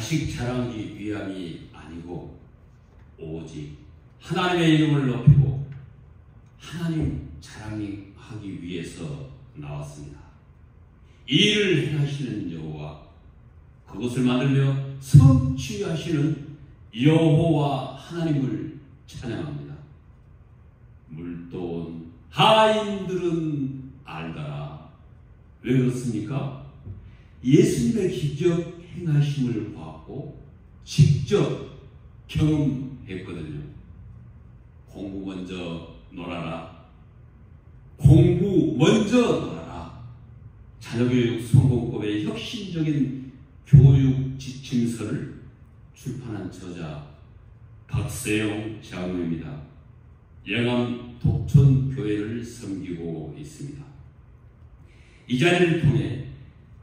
자식 자랑하기 위함이 아니고 오직 하나님의 이름을 높이고 하나님 자랑하기 위해서 나왔습니다. 이 일을 행하시는 여호와, 그것을 만들며 성취하시는 여호와 하나님을 찬양합니다. 물돈 하인들은 알더라. 왜 그렇습니까? 예수님의 기적 행하심을 보았고 직접 경험했거든요. 공부 먼저 놀아라. 공부 먼저 놀아라. 자녀교육 성공법의 혁신적인 교육 지침서를 출판한 저자 박세용 장로입니다. 영암 독천교회를 섬기고 있습니다. 이 자리를 통해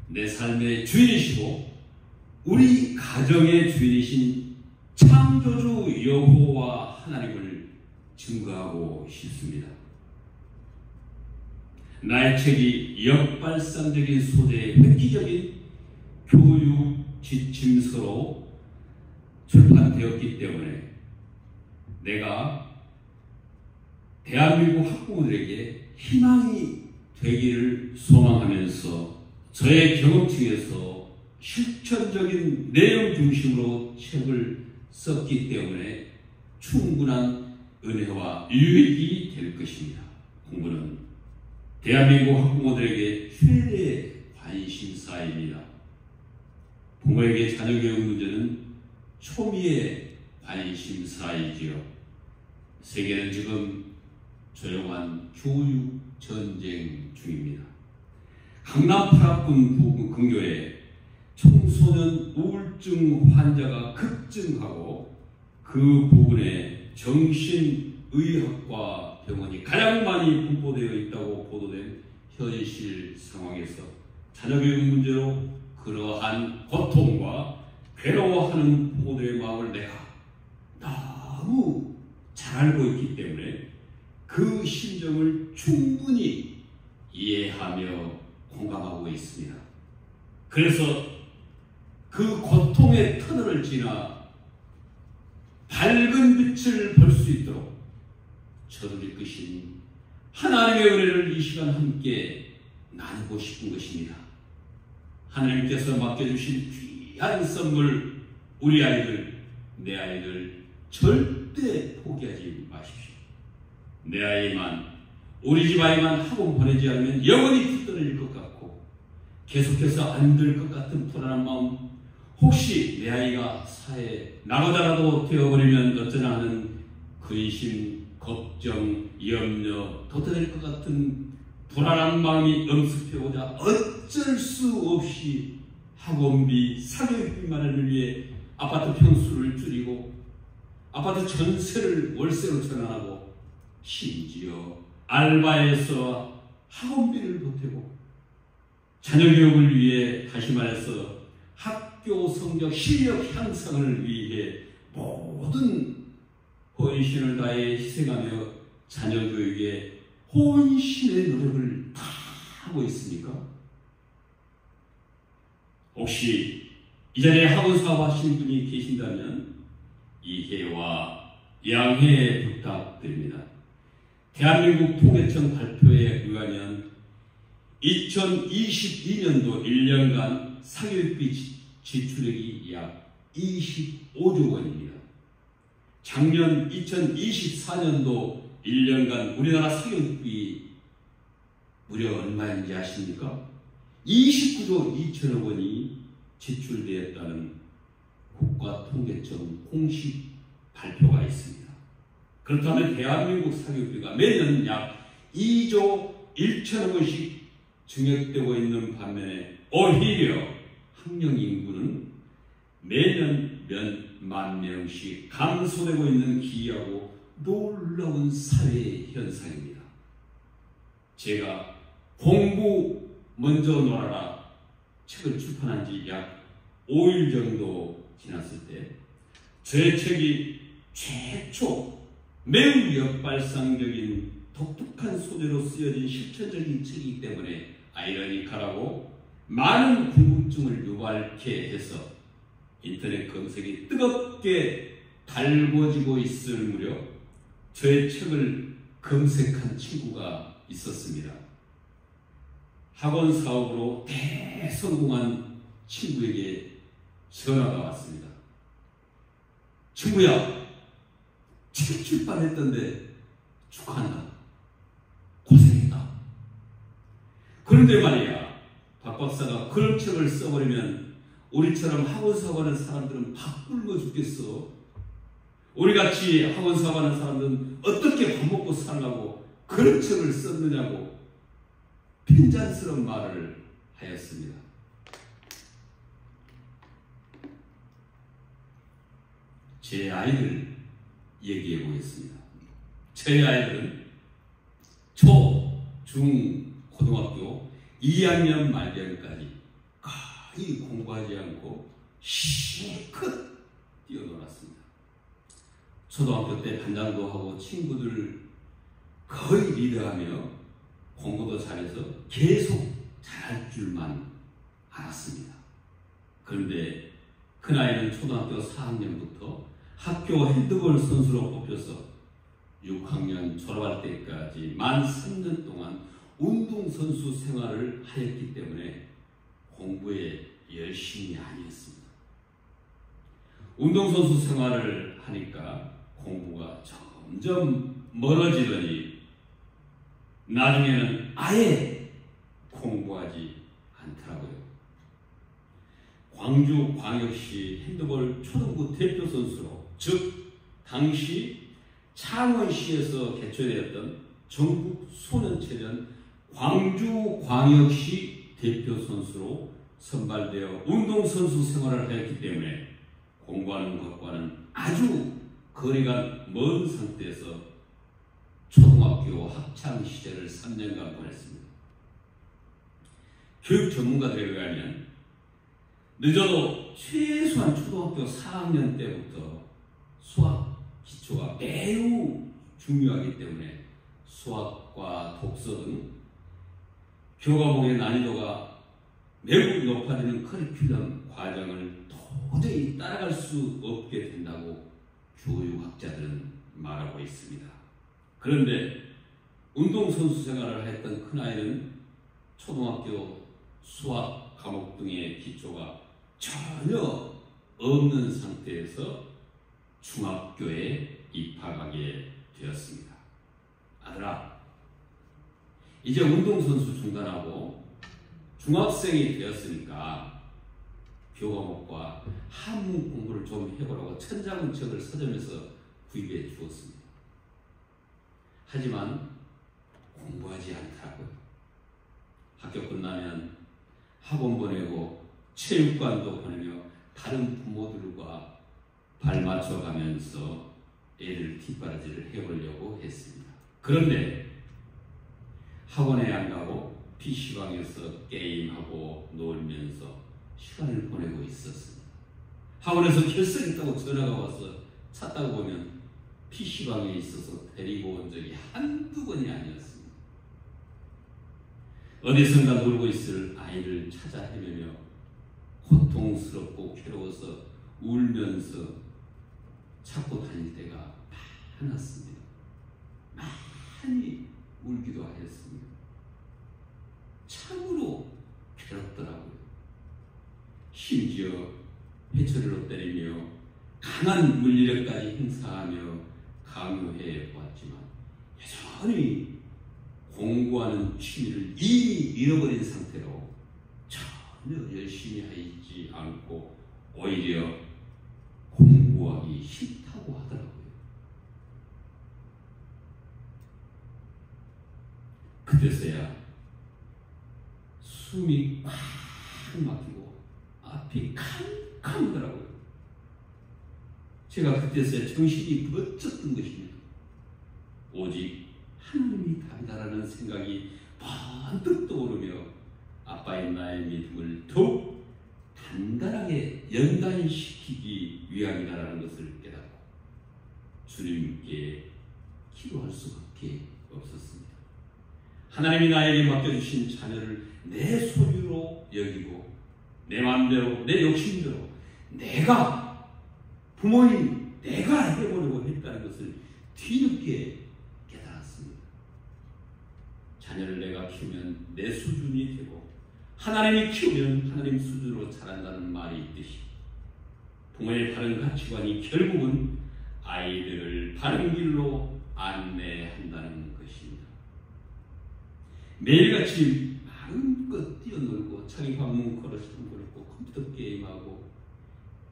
내 삶의 주인이시고 우리 가정의 주인이신 창조주 여호와 하나님을 증거하고 싶습니다. 나의 책이 역발상적인 소재의 획기적인 교육 지침서로 출판되었기 때문에 내가 대한민국 학부모들에게 희망이 되기를 소망하면서 저의 경험층에서 실천적인 내용 중심으로 책을 썼기 때문에 충분한 은혜와 유익이 될 것입니다. 공부는 대한민국 학부모들에게 최대의 관심사입니다. 부모에게 자녀교육 문제는 초미의 관심사이지요. 세계는 지금 조용한 교육 전쟁 중입니다. 강남 8합군 근교에 청소년 우울증 환자가 급증하고 그 부분에 정신의학과 병원이 가장 많이 분포되어 있다고 보도된 현실 상황에서 자녀교육 문제로 그러한 고통과 괴로워하는 부모들의 마음을 내가 너무 잘 알고 있기 때문에 그 심정을 충분히 이해하며 공감하고 있습니다. 그래서 그 고통의 터널을 지나 밝은 빛을 볼 수 있도록 저를 이끄신 하나님의 은혜를 이 시간 함께 나누고 싶은 것입니다. 하나님께서 맡겨주신 귀한 선물, 우리 아이들, 내 아이들 절대 포기하지 마십시오. 내 아이만, 우리 집 아이만 학원 보내지 않으면 영원히 뒤떨어질 것 같고 계속해서 안 될 것 같은 불안한 마음, 혹시 내 아이가 사회에 나가다라도 되어버리면 어쩌나 하는 근심, 걱정, 염려, 도태될 것 같은 불안한 마음이 엄습해오자 어쩔 수 없이 학원비, 사교육비 마련을 위해 아파트 평수를 줄이고 아파트 전세를 월세로 전환하고 심지어 알바에서 학원비를 보태고 자녀교육을 위해, 다시 말해서 학교 성적 실력 향상을 위해 모든 헌신을 다해 희생하며 자녀교육에 혼신의 노력을 다 하고 있습니까? 혹시 이 자리에 학원 사업하시는 분이 계신다면 이해와 양해 부탁드립니다. 대한민국 통계청 발표에 의하면 2022년도 1년간 사교육비 지출액이 약 25조 원입니다. 작년 2024년도 1년간 우리나라 사교육비 무려 얼마인지 아십니까? 29조 2천억 원이 지출되었다는 국가통계청 공식 발표가 있습니다. 그렇다면 대한민국 사교육비가 매년 약 2조 1천억 원씩 증액되고 있는 반면에 오히려 학령 인구는 매년 몇만 명씩 감소되고 있는 기이하고 놀라운 사회 현상입니다. 제가 공부 먼저 놀아라 책을 출판한 지 약 5일 정도 지났을 때 제 책이 최초 매우 역발상적인 독특한 소재로 쓰여진 실천적인 책이기 때문에 아이러니컬하고 많은 궁금증을 유발케 해서 인터넷 검색이 뜨겁게 달궈지고 있을 무렵 저의 책을 검색한 친구가 있었습니다. 학원 사업으로 대성공한 친구에게 전화가 왔습니다. 친구야, 책 출판했던데 축하한다. 고생했다. 그런데 말이야, 박 박사가 그런 책을 써버리면 우리처럼 학원 사업하는 사람들은 밥 굶어 죽겠어. 우리같이 학원 사업하는 사람들은 어떻게 밥 먹고 살라고 그런 책을 썼느냐고 핀잔스러운 말을 하였습니다. 제 아이들 얘기해 보겠습니다. 제 아이들은 초, 중, 고등학교 2학년 말년까지 거의 공부하지 않고 실컷 뛰어놀았습니다. 초등학교 때 반장도 하고 친구들 거의 리드하며 공부도 잘해서 계속 잘할 줄만 알았습니다. 그런데 큰아이는 초등학교 4학년부터 학교 핸드볼 선수로 뽑혀서 6학년 졸업할 때까지 만 3년 동안 운동선수 생활을 하였기 때문에 공부에 열심히 아니었습니다. 운동선수 생활을 하니까 공부가 점점 멀어지더니 나중에는 아예 공부하지 않더라고요. 광주광역시 핸드볼 초등부 대표 선수로, 즉 당시 창원시에서 개최되었던 전국 소년체전 광주광역시 대표 선수로 선발되어 운동선수 생활을 하였기 때문에 공부하는 것과는 아주 거리가 먼 상태에서 초등학교 학창시절을 3년간 보냈습니다. 교육 전문가들에 의하면 늦어도 최소한 초등학교 4학년 때부터 수학 기초가 매우 중요하기 때문에 수학과 독서 등 교과목의 난이도가 매우 높아지는 커리큘럼 과정을 도저히 따라갈 수 없게 된다고 교육학자들은 말하고 있습니다. 그런데 운동선수 생활을 했던 큰아이는 초등학교 수학 과목 등의 기초가 전혀 없는 상태에서 중학교에 입학하게 되었습니다. 아들아, 이제 운동선수 중단하고 중학생이 되었으니까 교과목과 한문 공부를 좀 해보라고 천자문책을 서점에서 구입해 주었습니다. 하지만 공부하지 않더라고요. 학교 끝나면 학원 보내고 체육관도 보내며 다른 부모들과 발 맞춰가면서 애를 뒷바라지를 해보려고 했습니다. 그런데 학원에 안 가고 PC방에서 게임하고 놀면서 시간을 보내고 있었습니다. 학원에서 결석했다고 전화가 와서 찾다가 보면 PC방에 있어서 데리고 온 적이 한두 번이 아니었습니다. 어디선가 놀고 있을 아이를 찾아 헤매며 고통스럽고 괴로워서 울면서 찾고 다닐 때가 많았습니다. 많이 울기도 하였습니다. 참으로 괴롭더라고요. 심지어 회초리로 때리며 강한 물리력까지 행사하며 강요해 보았지만 여전히 공부하는 취미를 이미 잃어버린 상태로 전혀 열심히 하지 않고 오히려 공부하기 싫다고 하더라고요. 그때서야 숨이 꽉 막히고 앞이 캄캄하더라고요. 제가 그때서야 정신이 번쩍 든 것입니다. 오직 하나님이 답이다라는 생각이 번뜩 떠오르며 아빠인 나의 믿음을 더욱 단단하게 연단시키기 위함이다라는 것을 깨닫고 주님께 기도할 수밖에 없었습니다. 하나님이 나에게 맡겨주신 자녀를 내 소유로 여기고 내 마음대로 내 욕심대로 내가 부모님 내가 해보려고 했다는 것을 뒤늦게 깨달았습니다. 자녀를 내가 키우면 내 수준이 되고 하나님이 키우면 하나님 수준으로 자란다는 말이 있듯이 부모의 바른 가치관이 결국은 아이들을 바른 길로 안내한다는 것입니다. 매일같이 마음껏 뛰어놀고 자기 방문 걸어서 걸고 컴퓨터 게임하고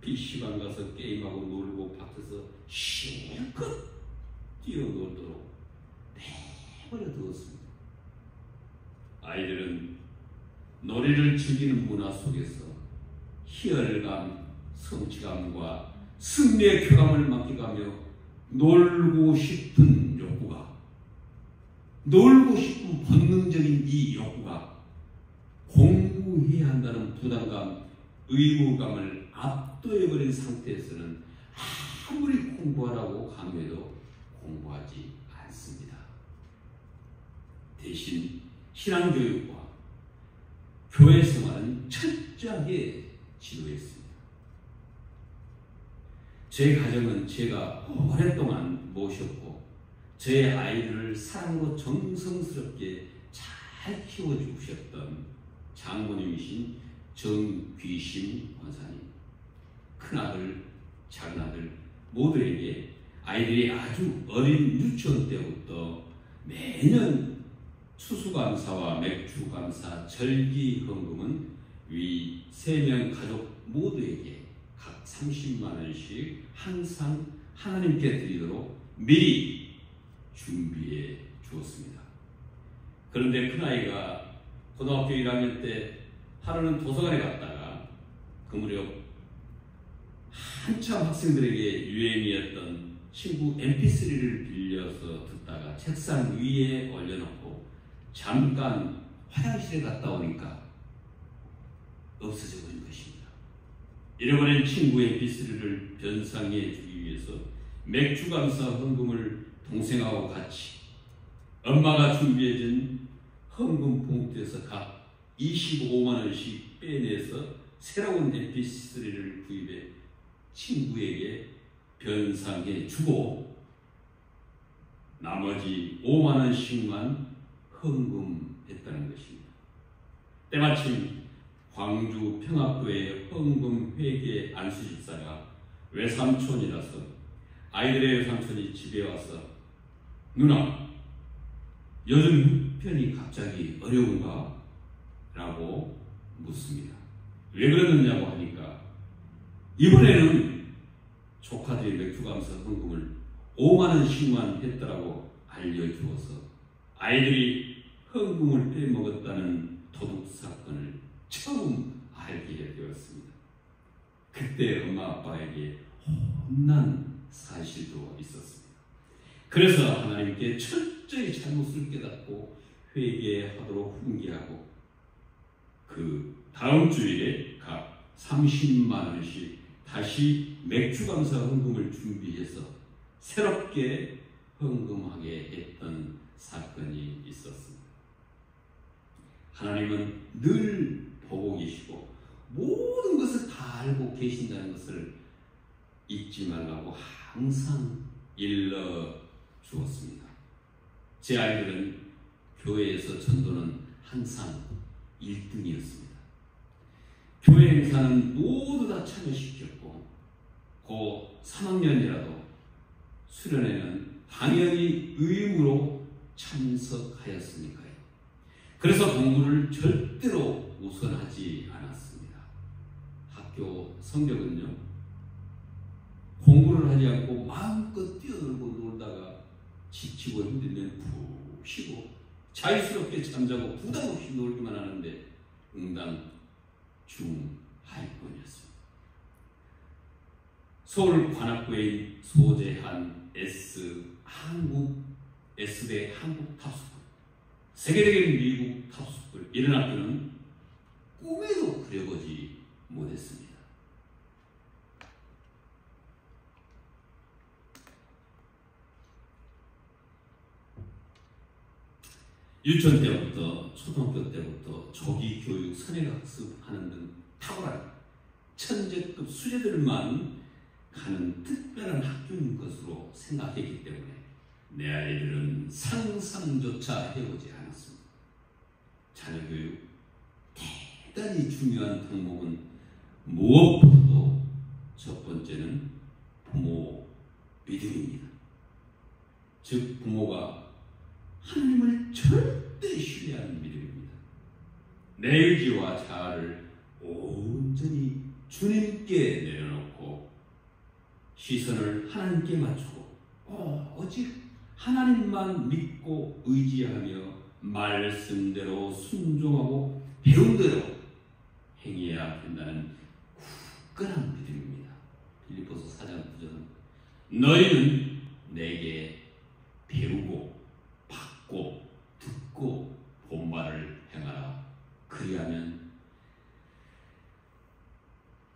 PC방 가서 게임하고 놀고 밖에서 실컷 뛰어놀도록 내버려 두었습니다. 아이들은 놀이를 즐기는 문화 속에서 희열감, 성취감과 승리의 쾌감을 만끽하며 놀고 싶은 욕구가, 놀고 싶은 본능적인 이 욕구가 공부해야 한다는 부담감, 의무감을 압도해버린 상태에서는 아무리 공부하라고 강요해도 공부하지 않습니다. 대신 신앙교육과 교회 생활은 철저하게 지도했습니다. 제 가정은 제가 오랫동안 모셨고 제 아이들을 사랑으로 정성스럽게 잘 키워주셨던 장모님이신 정귀심 원사님, 큰아들, 작은아들 모두에게 아이들이 아주 어린 유치원 때부터 매년 추수감사와 맥주감사, 절기헌금은 위 3명 가족 모두에게 각 30만 원씩 항상 하나님께 드리도록 미리 준비해 주었습니다. 그런데 큰아이가 고등학교 1학년 때 하루는 도서관에 갔다가 그 무렵 한참 학생들에게 유행이었던 친구 mp3를 빌려서 듣다가 책상 위에 올려놓고 잠깐 화장실에 갔다 오니까 없어져 버린 것입니다. 잃어버린 친구의 mp3를 변상해 주기 위해서 맥주감사 헌금을 동생하고 같이 엄마가 준비해준 헌금 봉투에서 각 25만 원씩 빼내서 새로운 mp3를 구입해 친구에게 변상해 주고 나머지 5만 원씩만 헌금했다는 것입니다. 때마침 광주 평화교회 헌금회계 안수집사가 외삼촌이라서 아이들의 외삼촌이 집에 와서 누나, 요즘 형편이 갑자기 어려운가? 라고 묻습니다. 왜 그러느냐고 하니까 이번에는 조카들이 맥주감사 헌금을 5만 원씩만 했더라고 알려주어서 아이들이 헌금을 빼먹었다는 도둑 사건을 처음 알게 되었습니다. 그때 엄마 아빠에게 혼난 사실도 있었습니다. 그래서 하나님께 철저히 잘못을 깨닫고 회개하도록 훈계하고 그 다음 주일에 각 30만 원씩 다시 맥주감사 헌금을 준비해서 새롭게 헌금하게 했던 사건이 있었습니다. 하나님은 늘 보고 계시고 모든 것을 다 알고 계신다는 것을 잊지 말라고 항상 일러 주었습니다. 제 아이들은 교회에서 전도는 항상 1등이었습니다. 교회 행사는 모두 다 참여시켰고 고 3학년이라도 수련회는 당연히 의무로 참석하였으니까요. 그래서 공부를 절대로 우선하지 않았습니다. 학교 성적은요, 공부를 하지 않고 마음껏 뛰어놀고 놀다가 지치고 힘들면 푹 쉬고 자유스럽게 잠자고 부담 없이 놀기만 하는데 응당 중하위권이었습니다. 서울 관악구에 소재한 S대 한국 탑스쿨, 세계적인 미국 탑스쿨, 이런 학교는 꿈에도 그려보지 못했습니다. 유치원 때부터 초등학교 때부터 조기 교육, 선행학습하는 등 탁월한 천재급 수재들만 가는 특별한 학교인 것으로 생각했기 때문에 내 아이들은 상상조차 해보지 않았습니다. 자녀교육 대단히 중요한 덕목은 무엇보다도 첫 번째는 부모 믿음입니다. 즉 부모가 하나님을 절대 신뢰하는 믿음입니다. 내 의지와 자아를 온전히 주님께 내려놓고 시선을 하나님께 맞추고 오직 하나님만 믿고 의지하며 말씀대로 순종하고 배운 대로 행해야 된다는 굳건한 믿음입니다. 빌립보서 4장 9절은 너희는 내게 배우고 받고 듣고 본 바를 행하라. 그리하면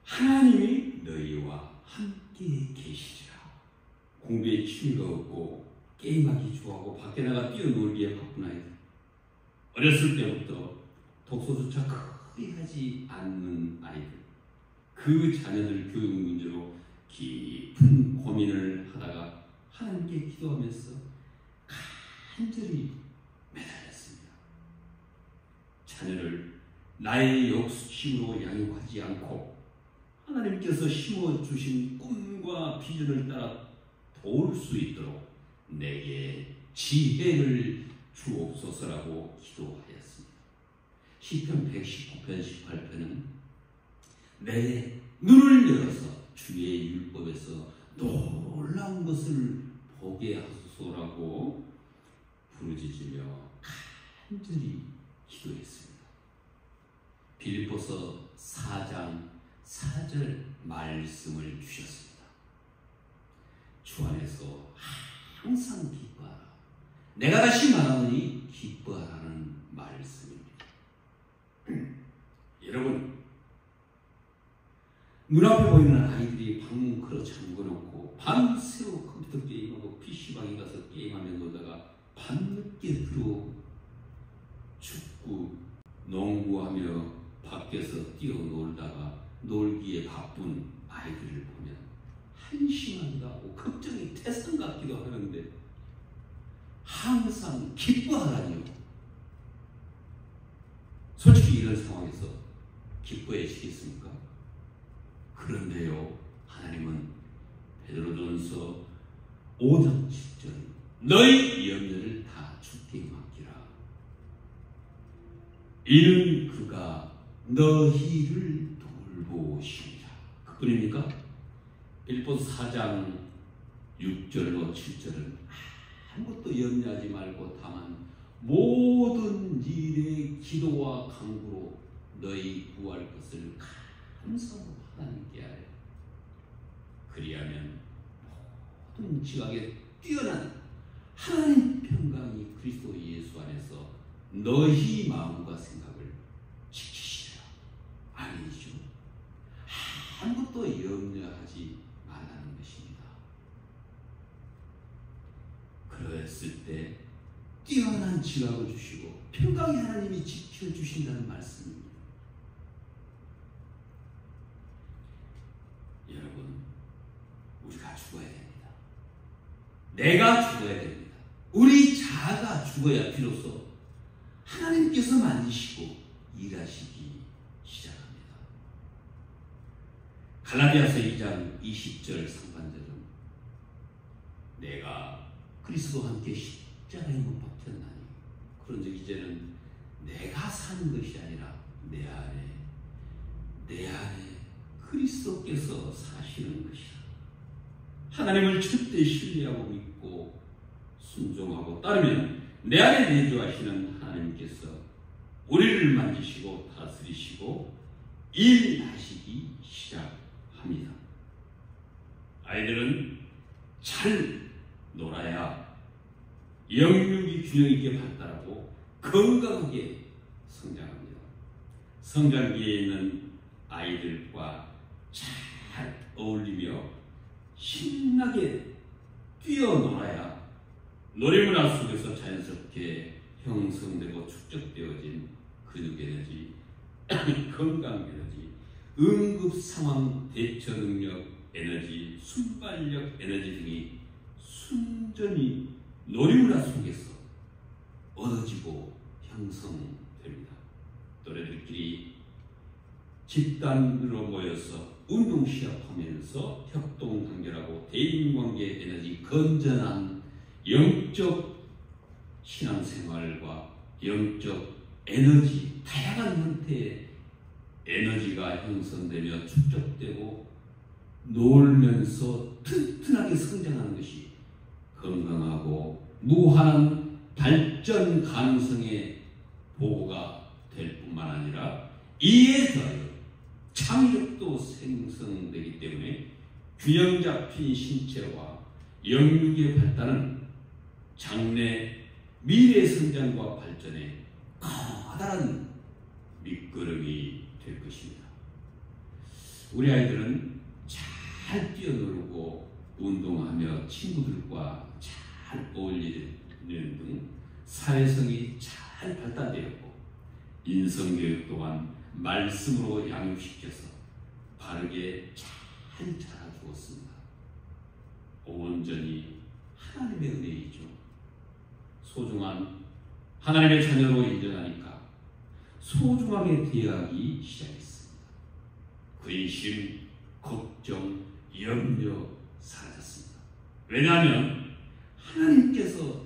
하나님이 너희와 함께 계시리라. 공부에 취미가 없고 게임하기 좋아하고 밖에 나가 뛰어놀기에 바쁜 아이들, 어렸을 때부터 독서조차 거의 하지 않는 아이들, 그 자녀들 교육 문제로 깊은 고민을 하다가 하나님께 기도하면서 간절히 매달렸습니다. 자녀를 나의 욕심으로 양육하지 않고 하나님께서 심어주신 꿈과 비전을 따라 도울 수 있도록 내게 지혜를 주옵소서라고 기도하였습니다. 시편 119편 18편은 내 눈을 열어서 주의 율법에서 놀라운 것을 보게 하소서라고 부르짖으며 간절히 기도했습니다. 빌립보서 4장 4절 말씀을 주셨습니다. 주 안에서 항상 기뻐하라. 내가 다시 말하노니 기뻐하라는 말씀입니다. 여러분, 눈앞에 보이는 아이들이 방문 걸어 잠궈놓고 밤새워 컴퓨터 게임하고 PC방에 가서 게임하며 놀다가 밤늦게 들어오고 축구, 농구하며 밖에서 뛰어놀다가 놀기에 바쁜 아이들을 보면 한심하기도 하고 걱정이 태산 같기도 하는데 항상 기뻐하라니요. 솔직히 이런 상황에서 기뻐해지겠습니까? 그런데요, 하나님은 베드로전서 5장 10절 너희 염려를 다 주께 맡기라. 이는 그가 너희를 돌보시리라. 그뿐입니까? 빌립보서 4장 6절로 7절은 아무것도 염려하지 말고 다만 모든 일에 기도와 간구로 너희 구할 것을 감사로 하나님께 하여 그리하면 모든 지각에 뛰어난 하나님 평강이 그리스도 예수 안에서 너희 마음과 생각을 지키시리라. 아니죠. 아무것도 염려하지 말라는 것입니다. 그랬을 때 뛰어난 지각을 주시고 평강의 하나님이 지켜주신다는 말씀입니다. 여러분, 우리가 죽어야 됩니다. 내가 죽어야 됩니다. 우리 자아가 죽어야 비로소 하나님께서 만드시고 일하시기 시작합니다. 갈라디아서 2장 20절 상반절은 내가 그리스도와 함께 십자가에 못 박혔나니 그런즉 이제는 내가 사는 것이 아니라 내 안에 그리스도께서 사시는 것이다. 하나님을 절대 신뢰하고 믿고 순종하고 따르면 내 안에 내주하시는 하나님께서 우리를 만지시고 다스리시고 일하시기 시작합니다. 아이들은 잘 놀아야 영육이 균형 있게 발달하고 건강하게 성장합니다. 성장기에 있는 아이들과 잘 어울리며 신나게 뛰어놀아야 놀이문화 속에서 자연스럽게 형성되고 축적되어진 근육 에너지, 건강 에너지, 응급상황 대처 능력 에너지, 순발력 에너지 등이 순전히 놀이문화 속에서 얻어지고 형성됩니다. 또래들끼리 집단으로 모여서 운동 시합하면서 협동 단결하고 대인관계 에너지 건전한 영적 신앙생활과 영적 에너지 다양한 형태의 에너지가 형성되며 축적되고 놀면서 튼튼하게 성장하는 것이 건강하고 무한한 발전 가능성의 보고가 될 뿐만 아니라 이에 더하여 창의력도 생성되기 때문에 균형 잡힌 신체와 영육의 발달은 장래 미래 성장과 발전에 커다란 밑거름이 될 것입니다. 우리 아이들은 잘 뛰어놀고 운동하며 친구들과 잘 어울리는 등 사회성이 잘 발달되었고 인성교육 또한 말씀으로 양육시켜서 바르게 잘 자라주었습니다. 온전히 하나님의 은혜이죠. 소중한 하나님의 자녀로 인정하니까 소중하게 대하기 시작했습니다. 근심, 걱정, 염려 사라졌습니다. 왜냐하면 하나님께서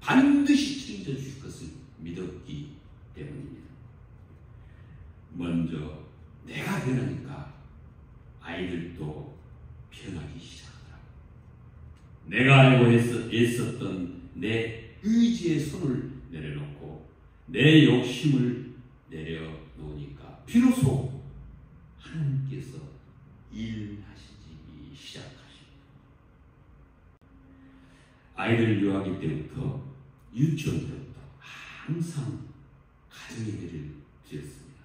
반드시 책임져 주실 것을 믿었기 때문입니다. 먼저 내가 변하니까 아이들도 변하기 시작하더라고요. 내가 알고 애썼던 내 의지의 손을 내려놓고 내 욕심을 내려놓으니까 비로소 하나님께서 일하시기 시작하십니다. 아이들 유아기 때부터 유치원 때부터 항상 가정 예배를 드렸습니다.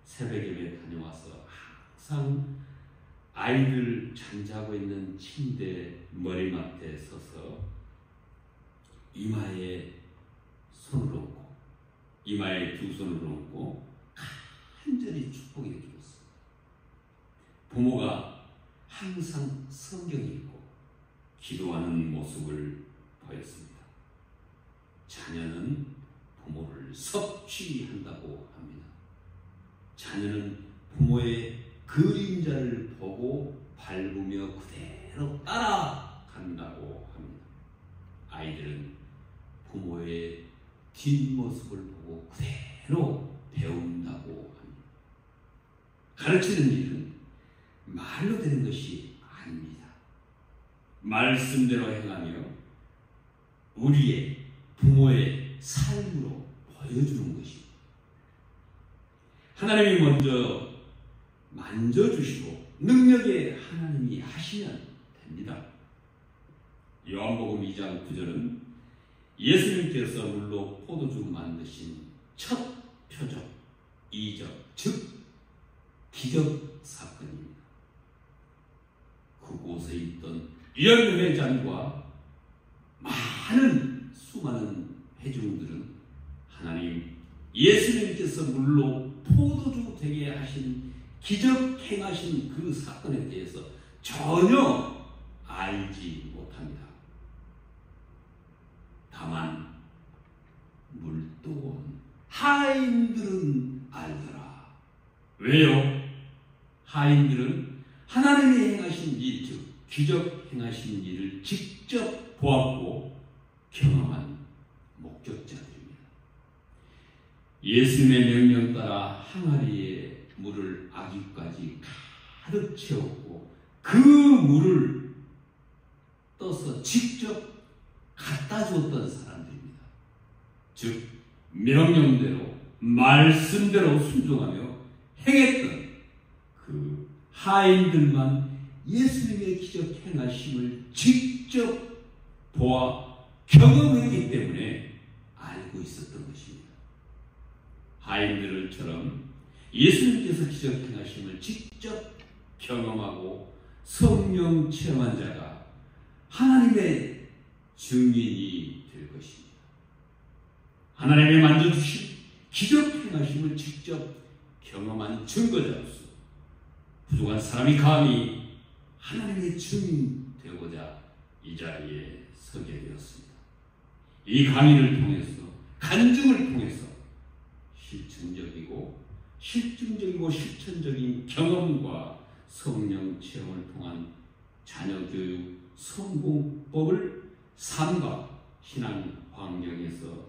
새벽 예배 다녀와서 항상 아이들 잠자고 있는 침대 머리맡에 서서 이마에 손을 얹고 이마에 두 손을 얹고 간절히 축복해 주었습니다. 부모가 항상 성경 읽고 기도하는 모습을 보였습니다. 자녀는 부모를 섭취한다고 합니다. 자녀는 부모의 그림자를 보고 밟으며 그대로 따라간다고 합니다. 아이들은 부모의 뒷모습을 보고 그대로 배운다고 합니다. 가르치는 일은 말로 되는 것이 아닙니다. 말씀대로 행하며 우리의 부모의 삶으로 보여주는 것입니다. 하나님이 먼저 만져주시고 능력의 하나님이 하시면 됩니다. 요한복음 2장 9절은 예수님께서 물로 포도주 만드신 첫 표적, 이적, 즉 기적 사건입니다. 그곳에 있던 열매 잔과 많은 수많은 회중들은 하나님 예수님께서 물로 포도주 되게 하신 기적 행하신 그 사건에 대해서 전혀 알지 못합니다. 다만 물도원 하인들은 알더라. 왜요? 하인들은 하나님이 행하신 일, 즉 기적 행하신 일을 직접 보았고 경험한 목격자들입니다. 예수님의 명령 따라 항아리에 물을 아기까지 가득 채웠고 그 물을 떠서 직접 갖다 주었던 사람들입니다. 즉 명령대로 말씀대로 순종하며 행했던 그 하인들만 예수님의 기적 행하심을 직접 보아 경험했기 때문에 알고 있었던 것입니다. 하인들처럼 예수님께서 기적 행하심을 직접 경험하고 성령 체험한 자가 하나님의 증인이 될 것입니다. 하나님의 만져주신 기적 행하심을 직접 경험한 증거자로서 부족한 사람이 감히 하나님의 증인 되고자 이 자리에 서게 되었습니다. 이 강의를 통해서, 간증을 통해서 실증적이고 실천적인 경험과 성령 체험을 통한 자녀교육 성공법을 삶과 신앙 환경에서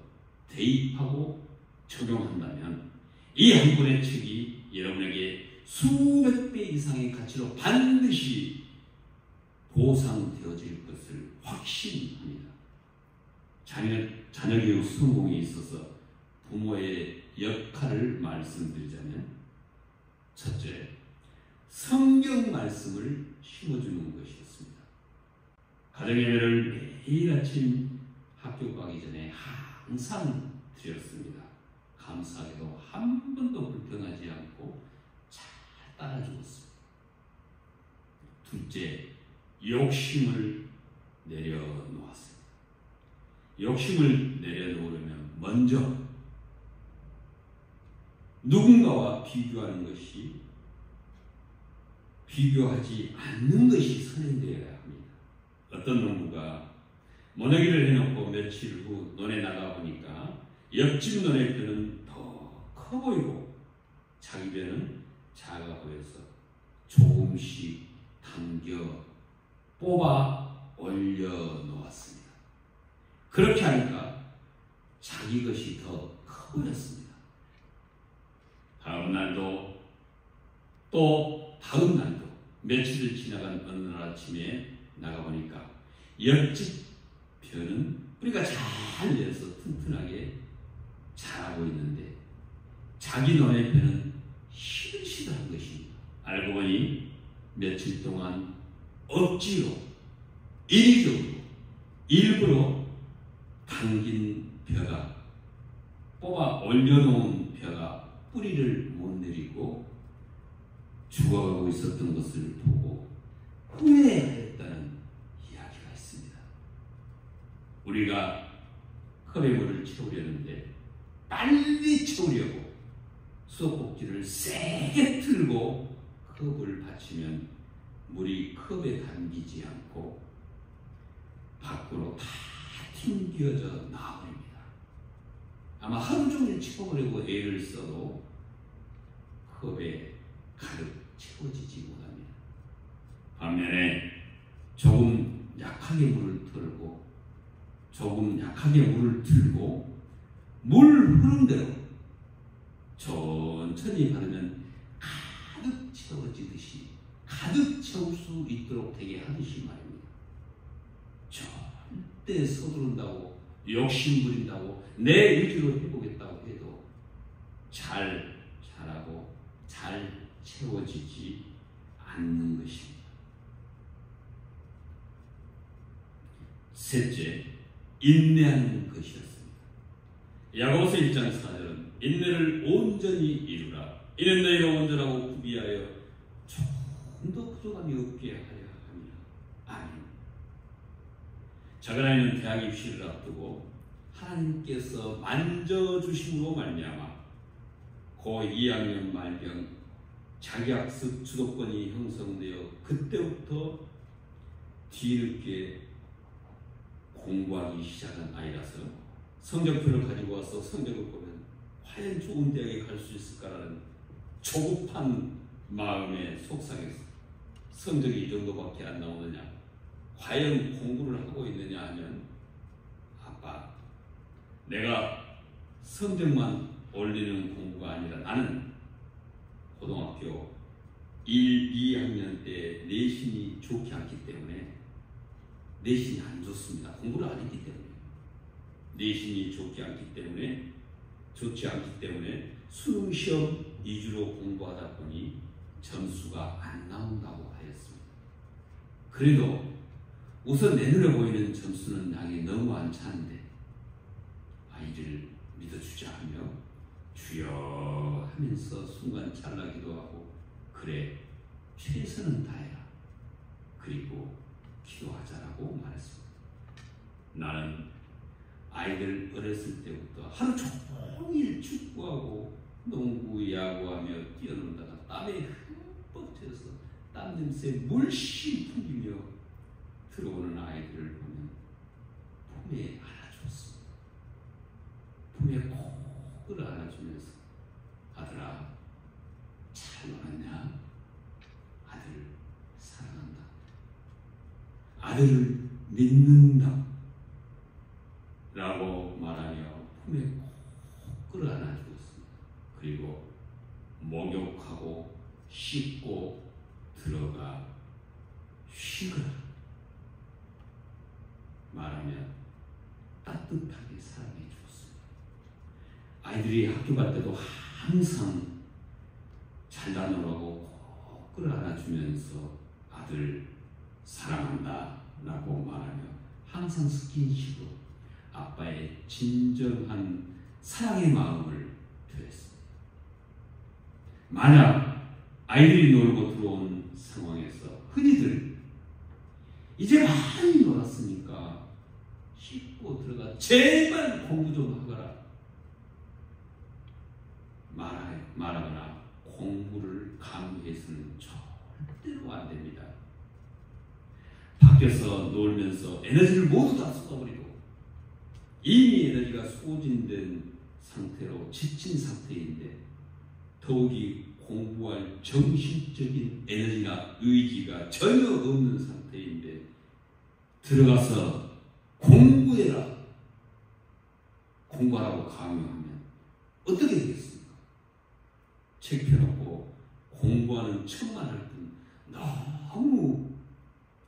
대입하고 적용한다면 이 한 권의 책이 여러분에게 수백 배 이상의 가치로 반드시 보상되어질 것을 확신합니다. 자녀교육 성공에 있어서 부모의 역할을 말씀드리자면, 첫째, 성경 말씀을 심어주는 것이었습니다. 가정예배를 매일 아침 학교 가기 전에 항상 드렸습니다. 감사하게도 한 번도 불평하지 않고 잘 따라주었습니다. 둘째, 욕심을 내려놓았습니다. 욕심을 내려놓으려면 먼저 누군가와 비교하는 것이, 비교하지 않는 것이 선행되어야 합니다. 어떤 농부가 모내기를 해놓고 며칠 후 논에 나가보니까 옆집 논의 벼는 더 커 보이고 자기 벼는 작아 보여서 조금씩 당겨 뽑아 올려놓았습니다. 그렇게 하니까 자기 것이 더 커 보였습니다. 다음 날도 또 다음 날도 며칠을 지나간 어느 날 아침에 나가보니까 옆집 벼는 뿌리가 잘 내려서 튼튼하게 자라고 있는데 자기 논의 벼는 시들시들한 것입니다. 알고 보니 며칠 동안 억지로, 인위적으로, 일부러 당긴 벼가, 뽑아 올려놓은 벼가 뿌리를 못 내리고 죽어가고 있었던 것을 보고 후회했다는 이야기가 있습니다. 우리가 컵에 물을 채우려는데 빨리 채우려고 수도꼭지를 세게 틀고 컵을 받치면 물이 컵에 담기지 않고 밖으로 다 튕겨져 나와버립니다. 아마 하루 종일 채워보려고 애를 써도 컵에 가득 채워지지 못합니다. 반면에 조금 약하게 물을 틀고 조금 약하게 물을 틀고 물 흐름대로 천천히 바르면 가득 채워지듯이 가득 채울 수 있도록 되게 하듯이 말입니다. 절대 서두른다고 욕심부린다고 내 의지로 해보겠다고 해도 잘 자라고 잘 채워지지 않는 것입니다. 셋째, 인내하는 것이었습니다. 야고보서 1장 4절은 인내를 온전히 이루라. 이는 너희가 온전하고 구비하여 조금 더 부족함이 없게 하려 합니다. 아멘. 작은 아이는 대학 입시를 앞두고 하나님께서 만져주심으로 말미암아 고 2학년 말경 자기학습 주도권이 형성되어 그때부터 뒤늦게 공부하기 시작한 아이라서 성적표를 가지고 와서 성적을 보면 과연 좋은 대학에 갈 수 있을까라는 조급한 마음에 속상해서 성적이 이 정도밖에 안 나오느냐, 과연 공부를 하고 있느냐 하면 아빠, 내가 성적만 올리는 공부가 아니라 나는 고등학교 1, 2학년 때 내신이 좋지 않기 때문에, 내신이 안 좋습니다. 공부를 안 했기 때문에. 내신이 좋지 않기 때문에 수능 시험 위주로 공부하다 보니 점수가 안 나온다고 하였습니다. 그래도 우선 내 눈에 보이는 점수는 양이 너무 안 차는데 아이를 믿어주자 하며 주여 하면서 순간 잘나기도 하고, 그래 최선은 다해라, 그리고 기도하자라고 말했습니다. 나는 아이들 어렸을 때부터 하루 종일 축구하고 농구, 야구하며 뛰어놀다가 땀에 흠뻑 젖어서 땀 냄새에 물씬 풍기며 들어오는 아이들을 보면 품에 안아주었습니다. 품에 꼭 끌어안아주면서 아들아, 잘 놀았냐? 아들을 사랑한다. 아들을 믿는다. 라고 말하며 품에 꼭 끌어안아 주었습니다. 그리고 목욕하고 씻고 들어가 쉬거라 말하며 따뜻하게 사랑해 주었습니다. 아이들이 학교 갈 때도 항상 잘 다녀라고 꼭 끌어안아 주면서 아들 사랑한다 라고 말하며 항상 스킨십으로 아빠의 진정한 사랑의 마음을 표했습니다. 만약 아이들이 놀고 들어온 상황에서 흔히들 이제 많이 놀았으니까 씻고 들어가 제발 공부 좀 하거라 말하거나 공부를 강요해서는 절대로 안 됩니다. 밖에서 놀면서 에너지를 모두 다 쏟아버리고 이미 에너지가 소진된 상태로 지친 상태인데 더욱이 공부할 정신적인 에너지나 의지가 전혀 없는 상태인데 들어가서 공부해라 공부하라고 강요하면 어떻게 되겠습니까? 책 펴놓고 공부하는 척만 할 뿐 너무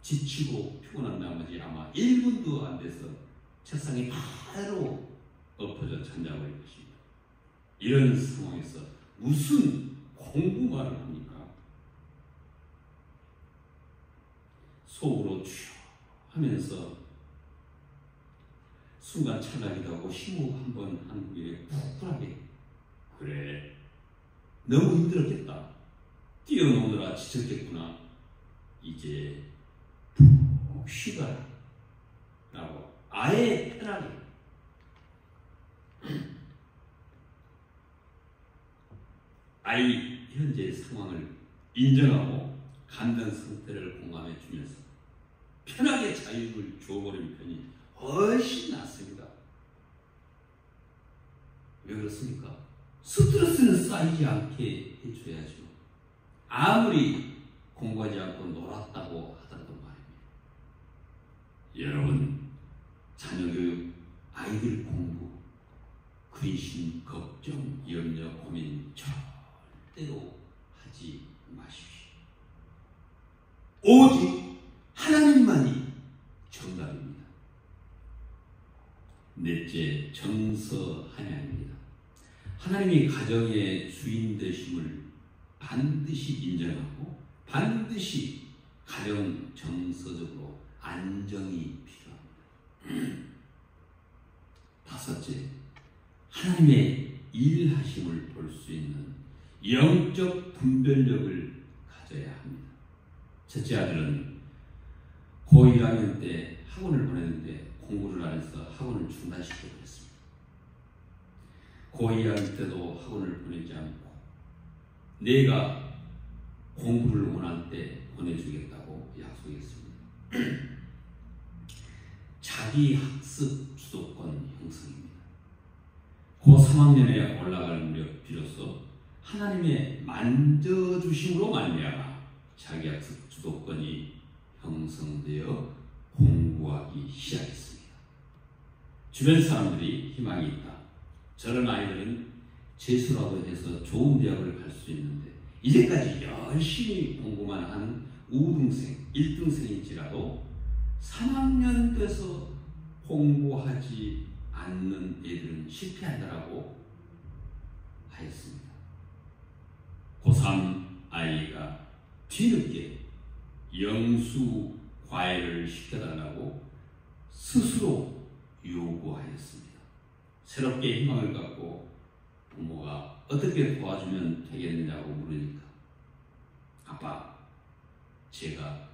지치고 피곤한 나머지 아마 1분도 안 돼서 책상에 바로 엎어져 잠자버릴 것입니다. 이런 상황에서 무슨 공부만을 합니까? 속으로 쭉 하면서 순간 찰나기도 하고 심호흡 한번 한 후에 쿨하게 그래 너무 힘들었겠다. 뛰어노느라 지쳤겠구나. 이제 푹 쉬거라 라고 아예 편하게 아이 현재의 상황을 인정하고 감정 상태를 공감해 주면서 편하게 자유를 줘버리는 편이 훨씬 낫습니다. 왜 그렇습니까? 스트레스는 쌓이지 않게 해줘야죠. 아무리 공부하지 않고 놀았다고 하더라도 말입니다. 여러분, 자녀 교육, 아이들 공부, 근심, 걱정, 염려, 고민 절대로 하지 마십시오. 오직 하나님만이 정답입니다. 넷째, 정서하냐입니다. 하나님이 가정의 주인 되심을 반드시 인정하고 반드시 가정 정서적으로 안정이 필요합니다. 다섯째, 하나님의 일하심을 볼 수 있는 영적 분별력을 가져야 합니다. 첫째 아들은 고1 학년 때 학원을 보냈는데 공부를 안 해서 학원을 중단시켜버렸습니다. 고2 학년 때도 학원을 보내지 않고 내가 공부를 원할 때 보내주겠다고 약속했습니다. 자기 학습 주도권 형성입니다. 고 3학년에 올라갈 무렵 비로소 하나님의 만져주심으로 말미암아 자기 학습 주도권이 형성되어 공부하기 시작했습니다. 주변 사람들이 희망이 있다. 저런 아이들은 재수라도 해서 좋은 대학을 갈 수 있는데 이제까지 열심히 공부만 한 우등생, 1등생일지라도 3학년 돼서 공부하지 않는 애들은 실패한다라고 하였습니다. 고3 아이가 뒤늦게 영수 과외를 시켜달라고 스스로 요구하였습니다. 새롭게 희망을 갖고 부모가 어떻게 도와주면 되겠느냐고 물으니까 아빠, 제가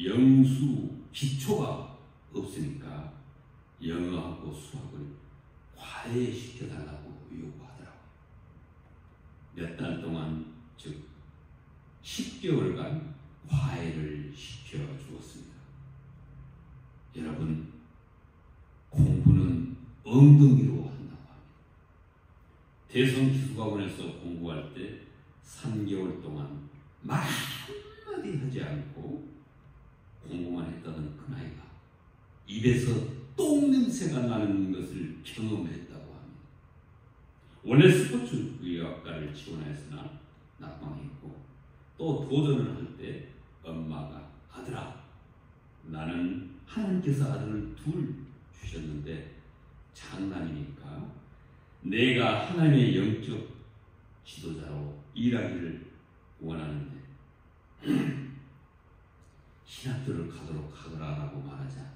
영수 기초가 없으니까 영어하고 수학을 과외시켜달라고 요구하더라고요. 몇 달 동안, 즉 10개월간 과외를 시켜 주었습니다. 여러분, 공부는 엉덩이로 한다고 합니다. 대성기술학원에서 공부할 때 3개월 동안 말 한마디 하지 않고 공부만 했다던 그 나이가 입에서 똥 냄새가 나는 것을 경험했다고 합니다. 원래 스포츠 의학과를 지원하였으나 낙방했고, 또 도전을 할 때 엄마가 아들아, 나는 하나님께서 아들을 둘 주셨는데 장난이니까 내가 하나님의 영적 지도자로 일하기를 원하는데 신학교를 가도록 하거라라고 말하자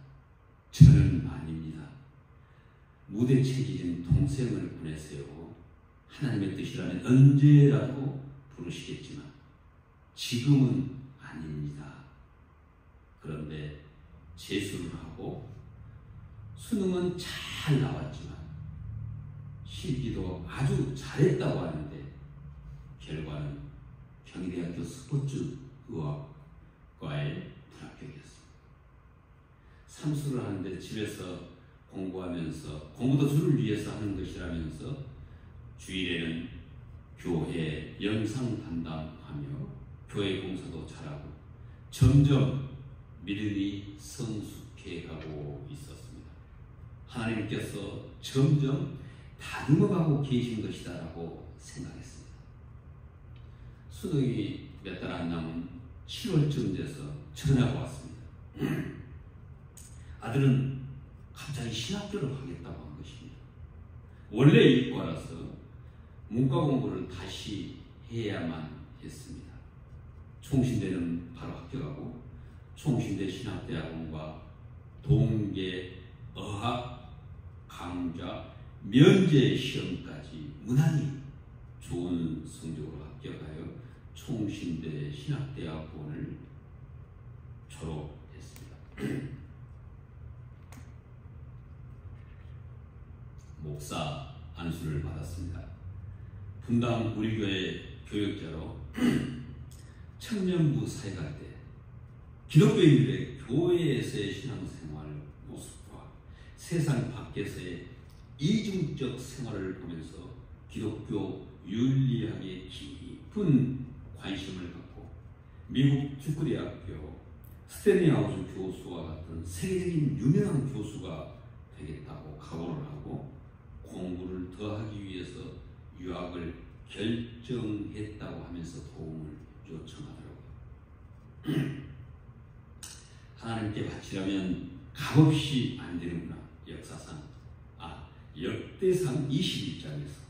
저는 아닙니다. 무대 체질인 동생을 보내세요. 하나님의 뜻이라면 언제라도 부르시겠지만 지금은 아닙니다. 그런데 재수를 하고 수능은 잘 나왔지만 실기도 아주 잘했다고 하는데 결과는 경희대학교 스포츠의학과에 불합격이었습니다. 삼수를 하는데 집에서 공부하면서 공부도 주를 위해서 하는 것이라면서 주일에는 교회 영상 담당하며 교회 봉사도 잘하고 점점 믿음이 성숙해가고 있었습니다. 하나님께서 점점 다듬어가고 계신 것이다라고 생각했습니다. 수능이 몇 달 안 남은 7월쯤 돼서 전화가 왔습니다. 아들은 갑자기 신학교를 하겠다고 한 것입니다. 원래 이과라서 문과 공부를 다시 해야만 했습니다. 총신대는 바로 합격하고 총신대 신학대학원과 동계 어학 강좌 면제 시험까지 무난히 좋은 성적으로 합격하여 총신대 신학대학원을 졸업했습니다. 목사 안수를 받았습니다. 분당 우리 교회 교역자로 청년부 사역할 때 기독교인들의 교회에서의 신앙생활 모습과 세상 밖에서의 이중적 생활을 보면서 기독교 윤리학에 깊은 관심을 갖고 미국 주크대학교 스탠리 하우스 교수와 같은 세계적인 유명한 교수가 되겠다고 각오를 하고 공부를 더하기 위해서 유학을 결정했다고 하면서 도움을 요청하더라고요. 하나님께 바치려면 값없이 안 되는구나. 역사상 역대상 21장에서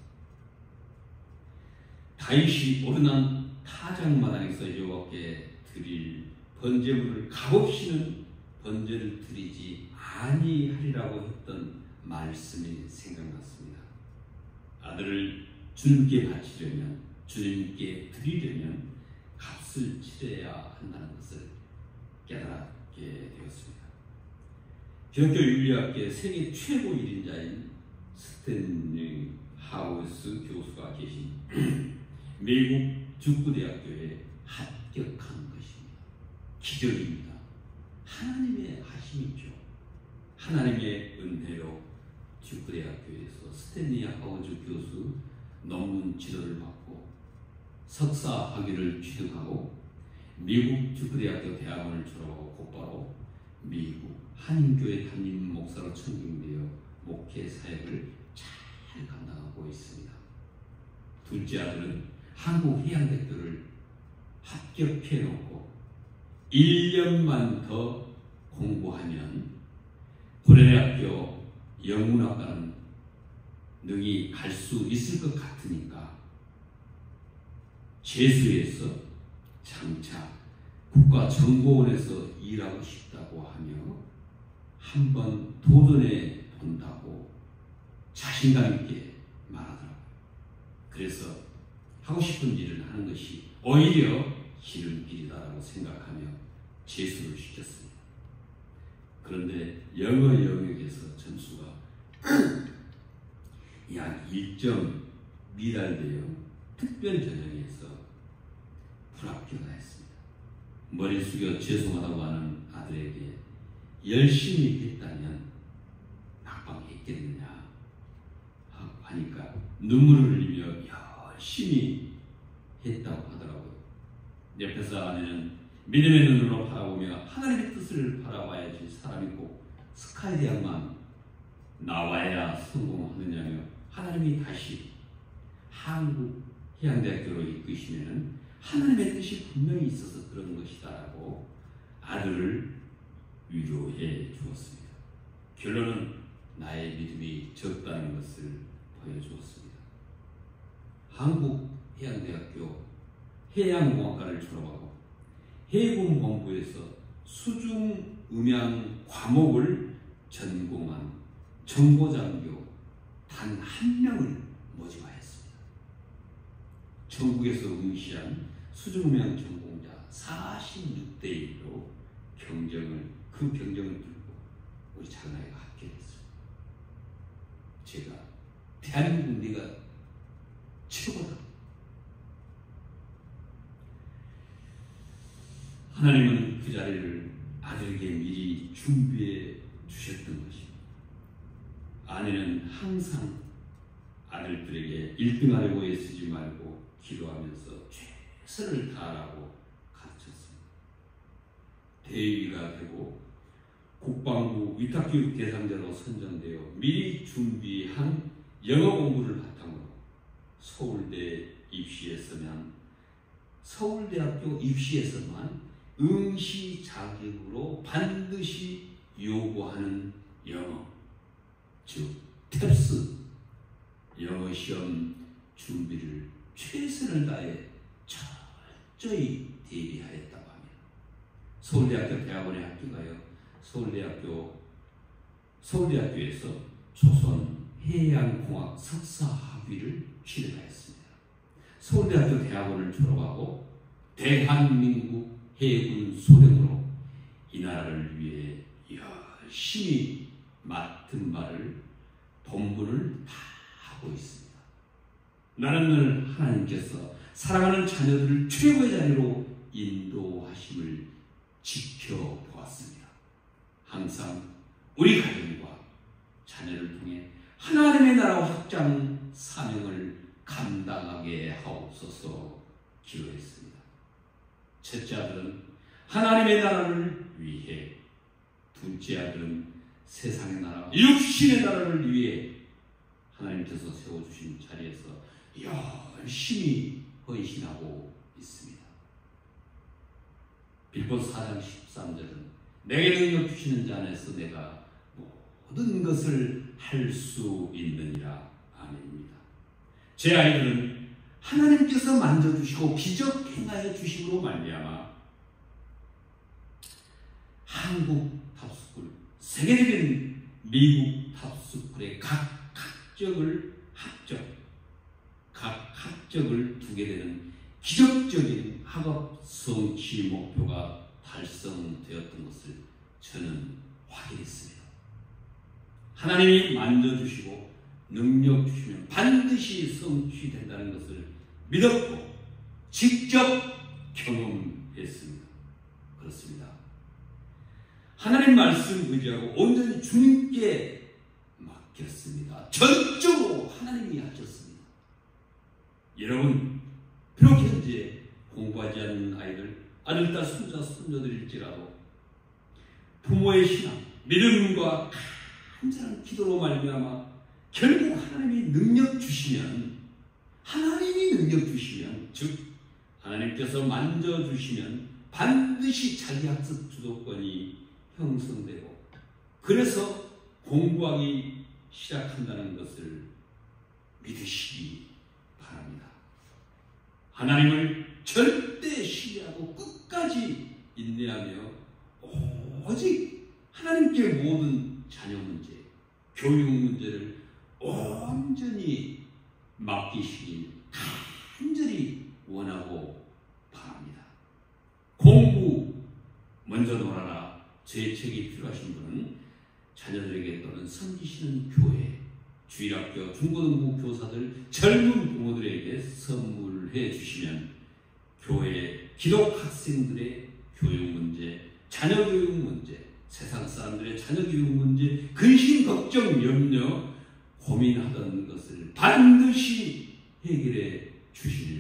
다윗이 오르난 타작마당에서 여호와께 드릴 번제물을 값없이는 번제를 드리지 아니하리라고 했던 말씀이 생각났습니다. 아들을 주님께 바치려면, 주님께 드리려면 값을 치러야 한다는 것을 깨달게 되었습니다. 기독교 윤리학계 세계 최고 1인자인 스탠리 하우스 교수가 계신 미국 주크대학교에 합격한 것입니다. 기적입니다. 하나님의 하심이죠. 하나님의 은혜로 주크대학교에서 스탠리 하우스 교수 논문 지도를 받고 석사 학위를 취득하고 미국 주크대학교 대학원을 졸업하고 곧바로 미국 한인교회 담임 목사로 청빙되어 목회 사역을 잘 감당하고 있습니다. 둘째 아들은 한국 해양대학교를 합격해 놓고 1년만 더 공부하면 고려대학교 영문학과는 능히 갈 수 있을 것 같으니까 재수해서 장차 국가정보원에서 일하고 싶다고 하며 한번 도전해 본다고 자신감 있게 말하더라고요. 그래서 하고 싶은 일을 하는 것이 오히려 지름길이다라고 생각하며 재수를 시켰습니다. 그런데 영어 영역에서 점수가 약 1점 미달되어 특별 전형에서 불합격을 했습니다. 머리 숙여 죄송하다고 하는 아들에게 열심히 했다면 낙방했겠느냐 하니까 눈물을 흘리며 열심히 했다고 하더라고요. 옆에서 아내는 믿음의 눈으로 바라보며 하나님의 뜻을 바라봐야지 사람이 꼭 스카이 대학만 나와야 성공하느냐며 하나님이 다시 한국해양대학교로 이끄시면 하나님의 뜻이 분명히 있어서 그런 것이다라고 아들을 위로해 주었습니다. 결론은 나의 믿음이 적다는 것을 보여주었습니다. 한국해양대학교 해양공학과를 졸업하고 해군본부에서 수중음향 과목을 전공한 정보장교 단 한 명을 모집하였습니다. 전국에서 응시한 수중음향 전공자 46대 1로 그 경쟁을 뚫고 우리 장나이가 합격했습니다. 제가 대한민국 네가 최고다. 하나님은 그 자리를 아들에게 미리 준비해 주셨던 것입니다. 아내는 항상 아들들에게 1등하려고 애쓰지 말고 기도하면서 최선을 다하라고 가르쳤습니다. 대위가 되고 국방부 위탁교육 대상자로 선정되어 미리 준비한 영어 공부를 바탕으로 서울대학교 입시에서만 응시 자격으로 반드시 요구하는 영어, 즉 탭스 영어 시험 준비를 최선을 다해 철저히 대비하였다고 합니다. 서울대학교 대학원에 합격하여 서울대학교에서 조선해양공학 석사학위를 취득하였습니다. 서울대학교 대학원을 졸업하고 대한민국 해군 소령으로 이 나라를 위해 열심히 맡은 바를 본분을 다 하고 있습니다. 나는 늘 하나님께서 사랑하는 자녀들을 최고의 자리로 인도하심을 지켜보았습니다. 항상 우리 가정과 자녀를 통해 하나님의 나라 확장 사명을 감당하게 하옵소서 기도했습니다. 첫째 아들은 하나님의 나라를 위해, 둘째 아들은 세상의 나라, 육신의 나라를 위해 하나님께서 세워주신 자리에서 열심히 헌신하고 있습니다. 빌보서 4장 13절은 내게 능력 주시는 자 안에서 내가 모든 것을 할 수 있느니라. 아멘입니다. 제 아이들은 하나님께서 만져주시고 기적 행하여 주심으로 말미암아 한국 탑스쿨, 세계적인 미국 탑스쿨의 각 학적을 두게 되는 기적적인 학업 성취 목표가 달성되었던 것을 저는 확인했습니다. 하나님이 만져주시고 능력 주시면 반드시 성취된다는 것을 믿었고 직접 경험했습니다. 그렇습니다. 하나님 말씀 의지하고 온전히 주님께 맡겼습니다. 전적으로 하나님이 하셨습니다. 여러분, 비록 현재 공부하지 않는 아들, 딸, 손자, 손녀들일지라도 부모의 신앙, 믿음과 간절한 기도로 말미암아 결국 하나님이 능력 주시면, 즉 하나님께서 만져주시면 반드시 자기 학습 주도권이 형성되고 그래서 공부하기 시작한다는 것을 믿으시기 바랍니다. 하나님을 절대 신뢰하고 끝까지 인내하며 오직 하나님께 모든 자녀 문제, 교육 문제를 온전히 맡기시길 간절히 원하고 바랍니다. 공부 먼저 놀아라. 제 책이 필요하신 분은 자녀들에게 또는 섬기시는 교회, 주일학교, 중고등부 교사들, 젊은 부모들에게 선물해 주시면 교회 기독 학생들의 교육 문제, 자녀 교육 문제, 세상 사람들의 자녀 교육 문제, 근심, 걱정, 염려, 고민하던 것을 반드시 해결해 주시리라